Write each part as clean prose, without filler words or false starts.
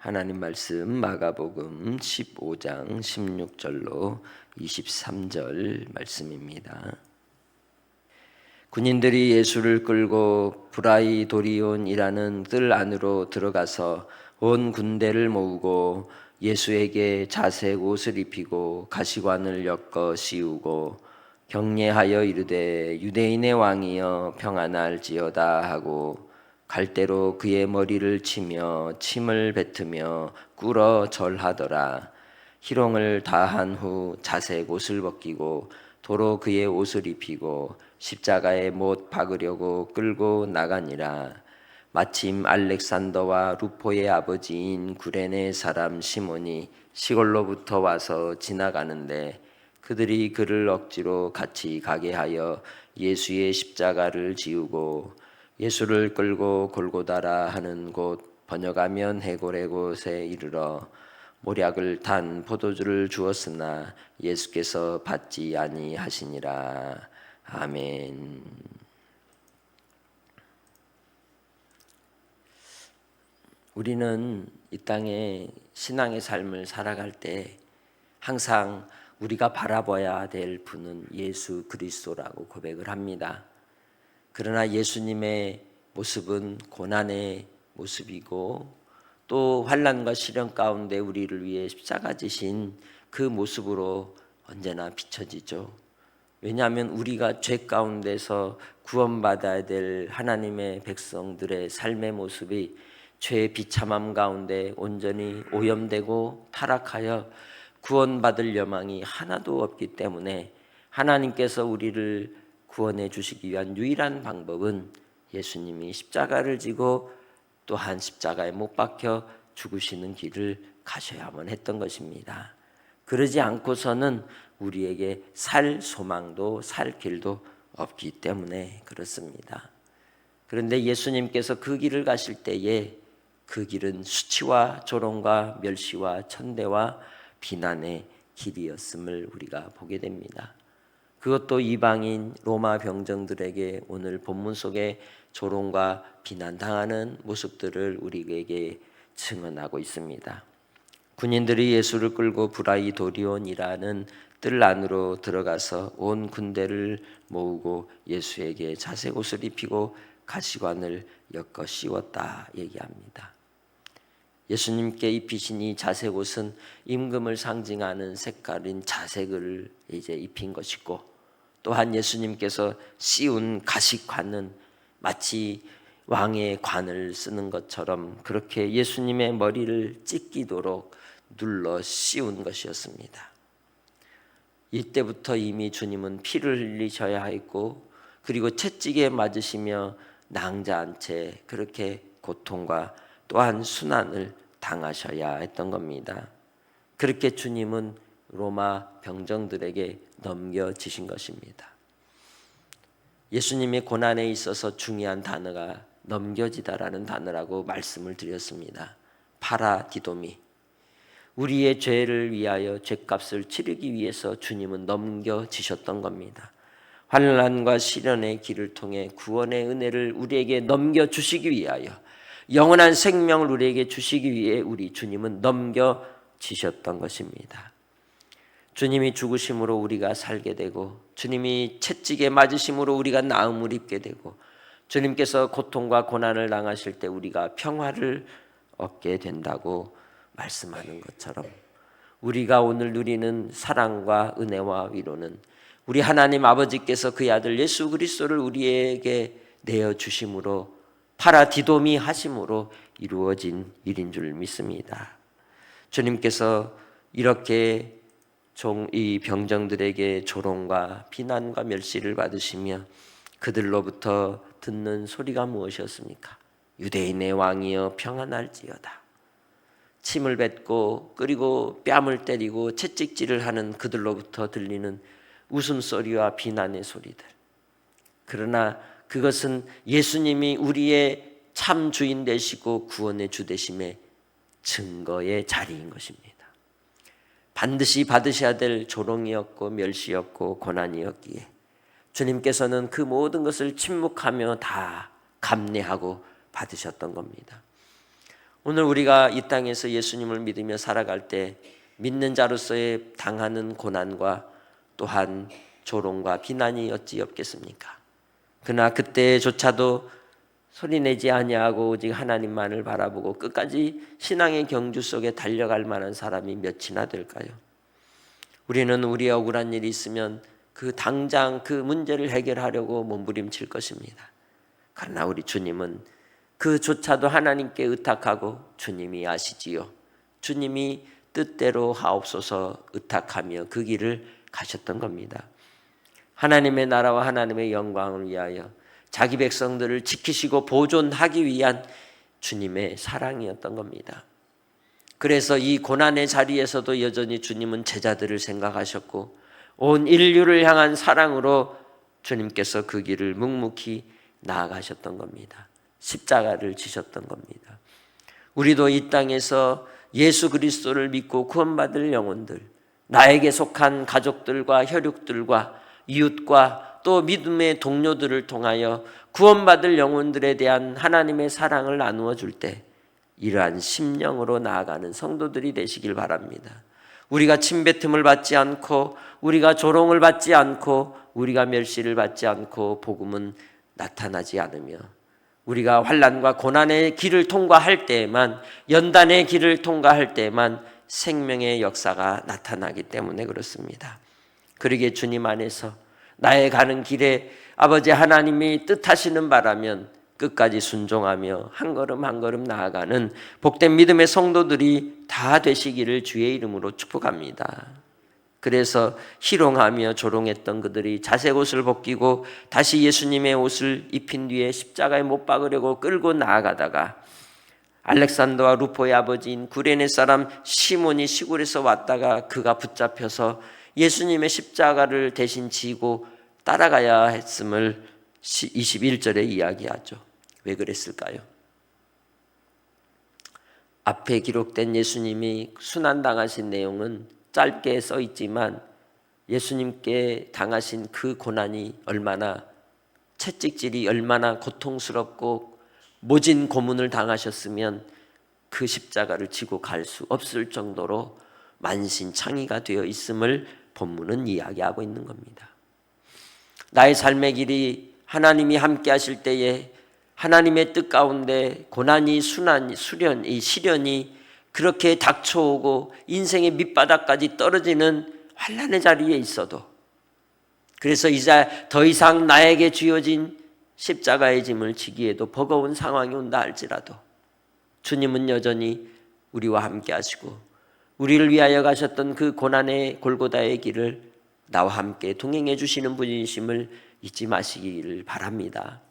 하나님 말씀 마가복음 15장 16절로 23절 말씀입니다. 군인들이 예수를 끌고 브라이도리온이라는 뜰 안으로 들어가서 온 군대를 모으고 예수에게 자색 옷을 입히고 가시관을 엮어 씌우고 경례하여 이르되 유대인의 왕이여 평안할지어다 하고 갈대로 그의 머리를 치며 침을 뱉으며 꿇어 절하더라. 희롱을 다한 후 자색 옷을 벗기고 도로 그의 옷을 입히고 십자가에 못 박으려고 끌고 나가니라. 마침 알렉산더와 루포의 아버지인 구레네 사람 시몬이 시골로부터 와서 지나가는데 그들이 그를 억지로 같이 가게 하여 예수의 십자가를 지우고 예수를 끌고 골고다라 하는 곳 번역하면 해골의 곳에 이르러 모략을 탄 포도주를 주었으나 예수께서 받지 아니하시니라. 아멘. 우리는 이 땅에 신앙의 삶을 살아갈 때 항상 우리가 바라봐야 될 분은 예수 그리스도라고 고백을 합니다. 그러나 예수님의 모습은 고난의 모습이고 또 환난과 시련 가운데 우리를 위해 십자가 지신 그 모습으로 언제나 비춰지죠. 왜냐하면 우리가 죄 가운데서 구원받아야 될 하나님의 백성들의 삶의 모습이 죄의 비참함 가운데 온전히 오염되고 타락하여 구원받을 여망이 하나도 없기 때문에 하나님께서 우리를 구원해 주시기 위한 유일한 방법은 예수님이 십자가를 지고 또한 십자가에 못 박혀 죽으시는 길을 가셔야만 했던 것입니다. 그러지 않고서는 우리에게 살 소망도 살 길도 없기 때문에 그렇습니다. 그런데 예수님께서 그 길을 가실 때에 그 길은 수치와 조롱과 멸시와 천대와 비난의 길이었음을 우리가 보게 됩니다. 그것도 이방인 로마 병정들에게 오늘 본문 속에 조롱과 비난당하는 모습들을 우리에게 증언하고 있습니다. 군인들이 예수를 끌고 브라이도리온이라는 뜰 안으로 들어가서 온 군대를 모으고 예수에게 자색 옷을 입히고 가시관을 엮어 씌웠다 얘기합니다. 예수님께 입히신 이 자색 옷은 임금을 상징하는 색깔인 자색을 이제 입힌 것이고 또한 예수님께서 씌운 가시관은 마치 왕의 관을 쓰는 것처럼 그렇게 예수님의 머리를 찢기도록 눌러 씌운 것이었습니다. 이때부터 이미 주님은 피를 흘리셔야 했고 그리고 채찍에 맞으시며 낭자한 채 그렇게 고통과 또한 순환을 당하셔야 했던 겁니다. 그렇게 주님은 로마 병정들에게 넘겨지신 것입니다. 예수님의 고난에 있어서 중요한 단어가 넘겨지다라는 단어라고 말씀을 드렸습니다. 파라디도미. 우리의 죄를 위하여 죄값을 치르기 위해서 주님은 넘겨지셨던 겁니다. 환난과 시련의 길을 통해 구원의 은혜를 우리에게 넘겨주시기 위하여 영원한 생명을 우리에게 주시기 위해 우리 주님은 넘겨지셨던 것입니다. 주님이 죽으심으로 우리가 살게 되고 주님이 채찍에 맞으심으로 우리가 나음을 입게 되고 주님께서 고통과 고난을 당하실 때 우리가 평화를 얻게 된다고 말씀하는 것처럼 우리가 오늘 누리는 사랑과 은혜와 위로는 우리 하나님 아버지께서 그의 아들 예수 그리스도를 우리에게 내어주심으로 파라디도미 하심으로 이루어진 일인 줄 믿습니다. 주님께서 이렇게 이 병정들에게 조롱과 비난과 멸시를 받으시며 그들로부터 듣는 소리가 무엇이었습니까? 유대인의 왕이여 평안할지어다. 침을 뱉고 그리고 뺨을 때리고 채찍질을 하는 그들로부터 들리는 웃음소리와 비난의 소리들. 그러나 그것은 예수님이 우리의 참 주인 되시고 구원의 주 되심의 증거의 자리인 것입니다. 반드시 받으셔야 될 조롱이었고 멸시였고 고난이었기에 주님께서는 그 모든 것을 침묵하며 다 감내하고 받으셨던 겁니다. 오늘 우리가 이 땅에서 예수님을 믿으며 살아갈 때 믿는 자로서의 당하는 고난과 또한 조롱과 비난이 어찌 없겠습니까? 그러나 그때조차도 소리내지 아니하고 오직 하나님만을 바라보고 끝까지 신앙의 경주 속에 달려갈 만한 사람이 몇이나 될까요? 우리는 우리의 억울한 일이 있으면 당장 그 문제를 해결하려고 몸부림칠 것입니다. 그러나 우리 주님은 그조차도 하나님께 의탁하고 주님이 아시지요. 주님이 뜻대로 하옵소서 의탁하며 그 길을 가셨던 겁니다. 하나님의 나라와 하나님의 영광을 위하여 자기 백성들을 지키시고 보존하기 위한 주님의 사랑이었던 겁니다. 그래서 이 고난의 자리에서도 여전히 주님은 제자들을 생각하셨고 온 인류를 향한 사랑으로 주님께서 그 길을 묵묵히 나아가셨던 겁니다. 십자가를 지셨던 겁니다. 우리도 이 땅에서 예수 그리스도를 믿고 구원받을 영혼들, 나에게 속한 가족들과 혈육들과 이웃과 또 믿음의 동료들을 통하여 구원받을 영혼들에 대한 하나님의 사랑을 나누어 줄 때 이러한 심령으로 나아가는 성도들이 되시길 바랍니다. 우리가 침뱉음을 받지 않고 우리가 조롱을 받지 않고 우리가 멸시를 받지 않고 복음은 나타나지 않으며 우리가 환난과 고난의 길을 통과할 때에만, 연단의 길을 통과할 때에만 생명의 역사가 나타나기 때문에 그렇습니다. 그러기에 주님 안에서 나의 가는 길에 아버지 하나님이 뜻하시는 바라면 끝까지 순종하며 한 걸음 한 걸음 나아가는 복된 믿음의 성도들이 다 되시기를 주의 이름으로 축복합니다. 그래서 희롱하며 조롱했던 그들이 자색 옷을 벗기고 다시 예수님의 옷을 입힌 뒤에 십자가에 못 박으려고 끌고 나아가다가 알렉산더와 루포의 아버지인 구레네 사람 시몬이 시골에서 왔다가 그가 붙잡혀서 예수님의 십자가를 대신 지고 따라가야 했음을 21절에 이야기하죠. 왜 그랬을까요? 앞에 기록된 예수님이 순환당하신 내용은 짧게 써 있지만 예수님께 당하신 그 고난이 얼마나, 채찍질이 얼마나 고통스럽고 모진 고문을 당하셨으면 그 십자가를 지고 갈 수 없을 정도로 만신창이가 되어 있음을 본문은 이야기하고 있는 겁니다. 나의 삶의 길이 하나님이 함께 하실 때에 하나님의 뜻 가운데 고난이 시련이 그렇게 닥쳐오고 인생의 밑바닥까지 떨어지는 환난의 자리에 있어도, 그래서 이제 더 이상 나에게 쥐어진 십자가의 짐을 지기에도 버거운 상황이 온다 할지라도 주님은 여전히 우리와 함께 하시고 우리를 위하여 가셨던 그 고난의 골고다의 길을 나와 함께 동행해 주시는 분이심을 잊지 마시기를 바랍니다.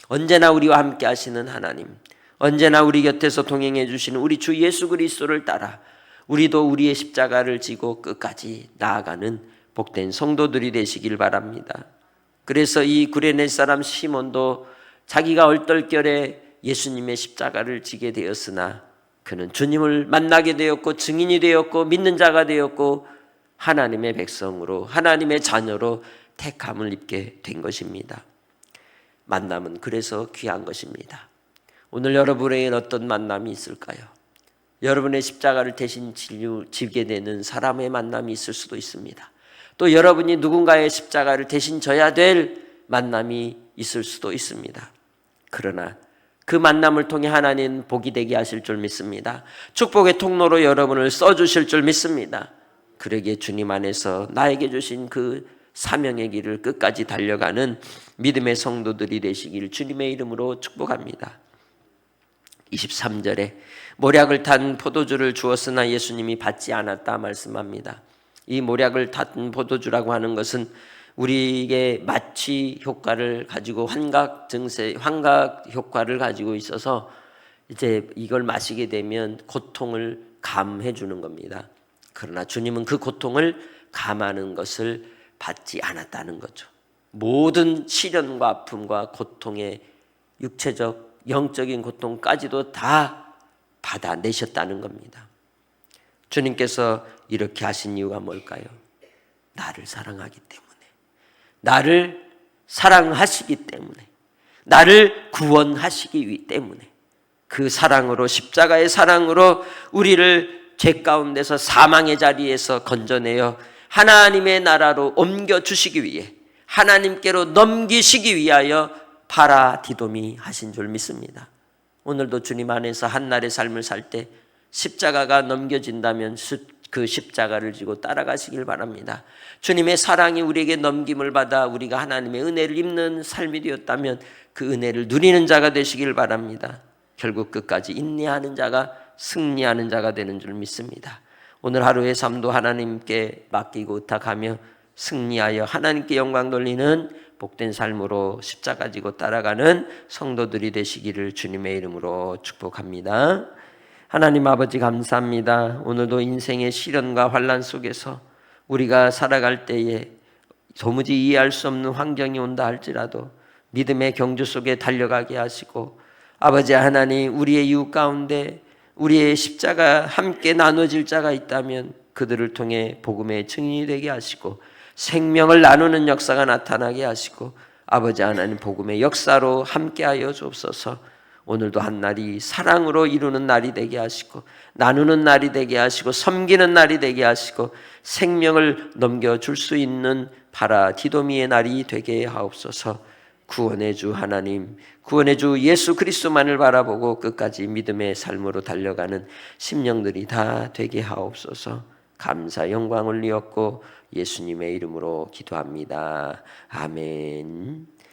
언제나 우리와 함께 하시는 하나님, 언제나 우리 곁에서 동행해 주시는 우리 주 예수 그리스도를 따라 우리도 우리의 십자가를 지고 끝까지 나아가는 복된 성도들이 되시길 바랍니다. 그래서 이 구레네 사람 시몬도 자기가 얼떨결에 예수님의 십자가를 지게 되었으나 그는 주님을 만나게 되었고 증인이 되었고 믿는 자가 되었고 하나님의 백성으로, 하나님의 자녀로 택함을 입게 된 것입니다. 만남은 그래서 귀한 것입니다. 오늘 여러분에게 어떤 만남이 있을까요? 여러분의 십자가를 대신 지게 되는 사람의 만남이 있을 수도 있습니다. 또 여러분이 누군가의 십자가를 대신 져야 될 만남이 있을 수도 있습니다. 그러나 그 만남을 통해 하나님 복이 되게 하실 줄 믿습니다. 축복의 통로로 여러분을 써주실 줄 믿습니다. 그러기에 주님 안에서 나에게 주신 그 사명의 길을 끝까지 달려가는 믿음의 성도들이 되시길 주님의 이름으로 축복합니다. 23절에 모략을 탄 포도주를 주었으나 예수님이 받지 않았다 말씀합니다. 이 모략을 탄 포도주라고 하는 것은 우리에게 마취 효과를 가지고 환각 효과를 가지고 있어서 이제 이걸 마시게 되면 고통을 감해 주는 겁니다. 그러나 주님은 그 고통을 감하는 것을 받지 않았다는 거죠. 모든 시련과 아픔과 고통의 육체적, 영적인 고통까지도 다 받아내셨다는 겁니다. 주님께서 이렇게 하신 이유가 뭘까요? 나를 사랑하기 때문에, 나를 사랑하시기 때문에, 나를 구원하시기 때문에, 그 사랑으로, 십자가의 사랑으로 우리를 죄 가운데서 사망의 자리에서 건져내어 하나님의 나라로 옮겨주시기 위해, 하나님께로 넘기시기 위하여 파라디도미 하신 줄 믿습니다. 오늘도 주님 안에서 한날의 삶을 살 때 십자가가 넘겨진다면 그 십자가를 지고 따라가시길 바랍니다. 주님의 사랑이 우리에게 넘김을 받아 우리가 하나님의 은혜를 입는 삶이 되었다면 그 은혜를 누리는 자가 되시길 바랍니다. 결국 끝까지 인내하는 자가 승리하는 자가 되는 줄 믿습니다. 오늘 하루의 삶도 하나님께 맡기고 의탁하며 승리하여 하나님께 영광 돌리는 복된 삶으로 십자가 지고 따라가는 성도들이 되시기를 주님의 이름으로 축복합니다. 하나님 아버지 감사합니다. 오늘도 인생의 시련과 환난 속에서 우리가 살아갈 때에 도무지 이해할 수 없는 환경이 온다 할지라도 믿음의 경주 속에 달려가게 하시고, 아버지 하나님, 우리의 이웃 가운데 우리의 십자가 함께 나눠질 자가 있다면 그들을 통해 복음의 증인이 되게 하시고 생명을 나누는 역사가 나타나게 하시고, 아버지 하나님 복음의 역사로 함께하여 주옵소서. 오늘도 한 날이 사랑으로 이루는 날이 되게 하시고 나누는 날이 되게 하시고 섬기는 날이 되게 하시고 생명을 넘겨줄 수 있는 파라디도미의 날이 되게 하옵소서. 구원의 주 하나님, 구원의 주 예수 그리스도만을 바라보고 끝까지 믿음의 삶으로 달려가는 심령들이 다 되게 하옵소서. 감사 영광 올리었고 예수님의 이름으로 기도합니다. 아멘.